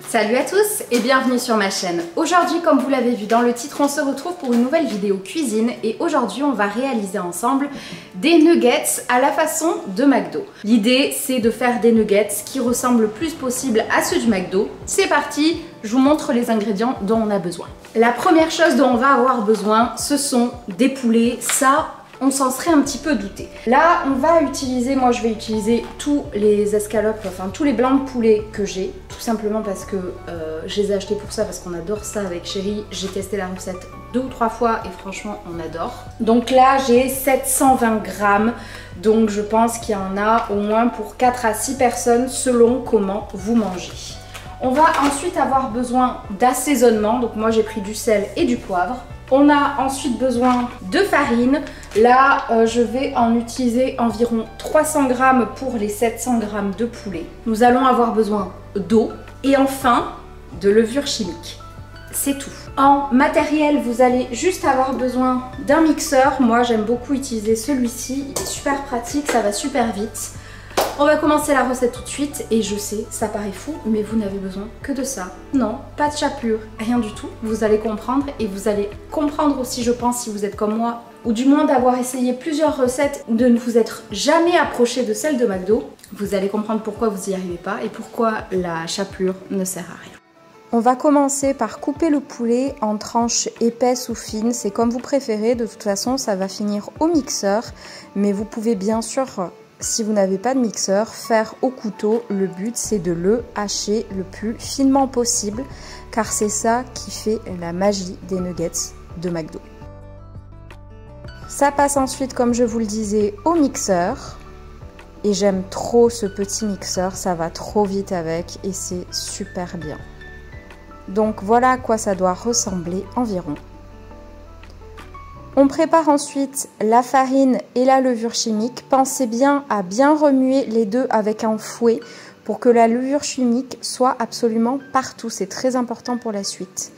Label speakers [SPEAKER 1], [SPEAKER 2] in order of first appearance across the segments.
[SPEAKER 1] Salut à tous et bienvenue sur ma chaîne. Aujourd'hui, comme vous l'avez vu dans le titre, on se retrouve pour une nouvelle vidéo cuisine et aujourd'hui on va réaliser ensemble des nuggets à la façon de McDo. L'idée c'est de faire des nuggets qui ressemblent le plus possible à ceux du McDo. C'est parti, je vous montre les ingrédients dont on a besoin. La première chose dont on va avoir besoin, ce sont des poulets. Ça, on s'en serait un petit peu douté. Là, on va utiliser, moi je vais utiliser tous les escalopes, enfin tous les blancs de poulet que j'ai, tout simplement parce que je les ai achetés pour ça, parce qu'on adore ça avec Chérie. J'ai testé la recette 2 ou 3 fois et franchement on adore. Donc là j'ai 720 grammes, donc je pense qu'il y en a au moins pour 4 à 6 personnes selon comment vous mangez. On va ensuite avoir besoin d'assaisonnement, donc moi j'ai pris du sel et du poivre. On a ensuite besoin de farine. Là, je vais en utiliser environ 300 grammes pour les 700 grammes de poulet. Nous allons avoir besoin d'eau et enfin de levure chimique. C'est tout. En matériel, vous allez juste avoir besoin d'un mixeur. Moi, j'aime beaucoup utiliser celui-ci. Il est super pratique, ça va super vite. On va commencer la recette tout de suite et je sais, ça paraît fou, mais vous n'avez besoin que de ça. Non, pas de chapelure, rien du tout. Vous allez comprendre et vous allez comprendre aussi, je pense, si vous êtes comme moi, ou du moins d'avoir essayé plusieurs recettes, de ne vous être jamais approché de celle de McDo. Vous allez comprendre pourquoi vous n'y arrivez pas et pourquoi la chapelure ne sert à rien. On va commencer par couper le poulet en tranches épaisses ou fines, c'est comme vous préférez. De toute façon, ça va finir au mixeur, mais vous pouvez bien sûr, si vous n'avez pas de mixeur, faire au couteau. Le but c'est de le hacher le plus finement possible car c'est ça qui fait la magie des nuggets de McDo. Ça passe ensuite, comme je vous le disais, au mixeur. Et j'aime trop ce petit mixeur, ça va trop vite avec et c'est super bien. Donc voilà à quoi ça doit ressembler environ. On prépare ensuite la farine et la levure chimique. Pensez bien à bien remuer les deux avec un fouet pour que la levure chimique soit absolument partout. C'est très important pour la suite.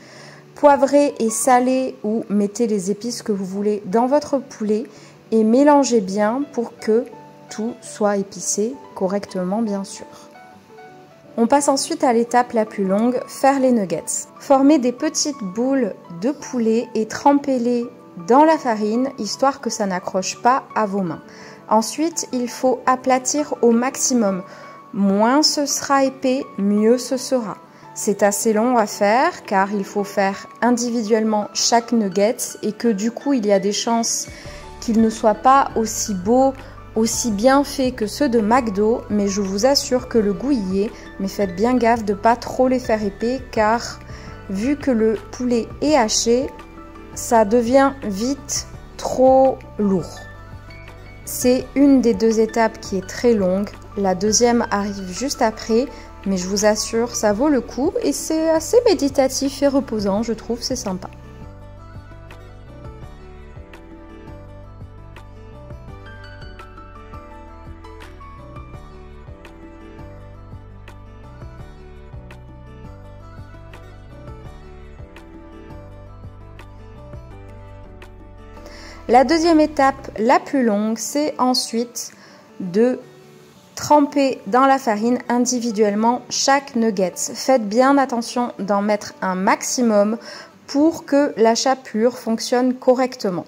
[SPEAKER 1] Poivrez et salez ou mettez les épices que vous voulez dans votre poulet et mélangez bien pour que tout soit épicé correctement, bien sûr. On passe ensuite à l'étape la plus longue, faire les nuggets. Formez des petites boules de poulet et trempez-les dans la farine, histoire que ça n'accroche pas à vos mains. Ensuite, il faut aplatir au maximum. Moins ce sera épais, mieux ce sera. C'est assez long à faire car il faut faire individuellement chaque nugget et que du coup, il y a des chances qu'il ne soit pas aussi beau, aussi bien fait que ceux de McDo, mais je vous assure que le goût y est. Mais faites bien gaffe de ne pas trop les faire épais car vu que le poulet est haché, ça devient vite trop lourd. C'est une des deux étapes qui est très longue. La deuxième arrive juste après, mais je vous assure, ça vaut le coup et c'est assez méditatif et reposant, je trouve, c'est sympa. La deuxième étape, la plus longue, c'est ensuite de tremper dans la farine individuellement chaque nugget. Faites bien attention d'en mettre un maximum pour que la chapelure fonctionne correctement.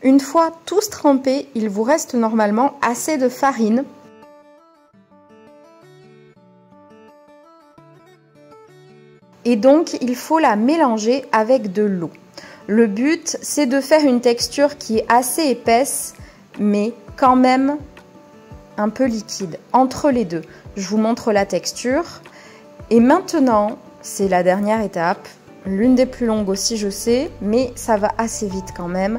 [SPEAKER 1] Une fois tous trempés, il vous reste normalement assez de farine. Et donc, il faut la mélanger avec de l'eau. Le but, c'est de faire une texture qui est assez épaisse, mais quand même un peu liquide, entre les deux. Je vous montre la texture. Et maintenant, c'est la dernière étape, l'une des plus longues aussi, je sais, mais ça va assez vite quand même.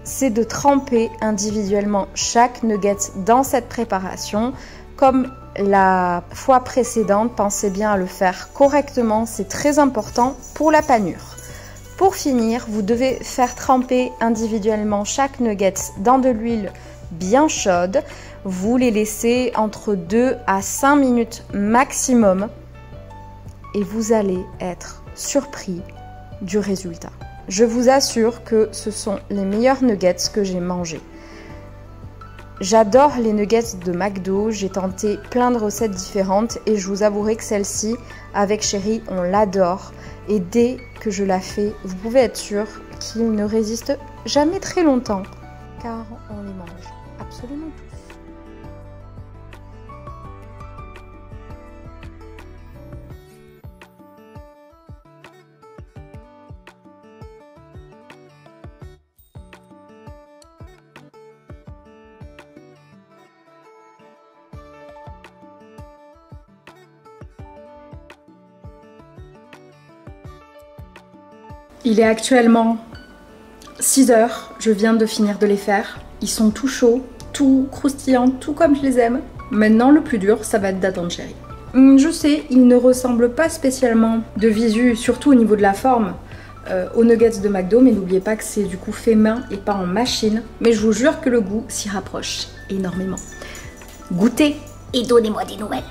[SPEAKER 1] C'est de tremper individuellement chaque nugget dans cette préparation. Comme la fois précédente, pensez bien à le faire correctement, c'est très important pour la panure. Pour finir, vous devez faire tremper individuellement chaque nugget dans de l'huile bien chaude. Vous les laissez entre 2 à 5 minutes maximum et vous allez être surpris du résultat. Je vous assure que ce sont les meilleurs nuggets que j'ai mangés. J'adore les nuggets de McDo, j'ai tenté plein de recettes différentes et je vous avouerai que celle-ci, avec Chéri, on l'adore. Et dès que je la fais, vous pouvez être sûr qu'ils ne résistent jamais très longtemps, car on les mange absolument tous. Il est actuellement 6 h, je viens de finir de les faire. Ils sont tout chauds, tout croustillants, tout comme je les aime. Maintenant le plus dur, ça va être d'attendre Chéri. Je sais, ils ne ressemblent pas spécialement de visu, surtout au niveau de la forme, aux nuggets de McDo, mais n'oubliez pas que c'est du coup fait main et pas en machine. Mais je vous jure que le goût s'y rapproche énormément. Goûtez et donnez-moi des nouvelles.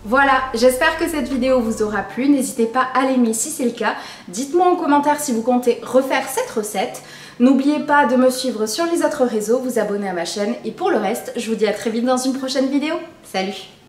[SPEAKER 1] Voilà, j'espère que cette vidéo vous aura plu. N'hésitez pas à l'aimer si c'est le cas. Dites-moi en commentaire si vous comptez refaire cette recette. N'oubliez pas de me suivre sur les autres réseaux, vous abonner à ma chaîne. Et pour le reste, je vous dis à très vite dans une prochaine vidéo. Salut!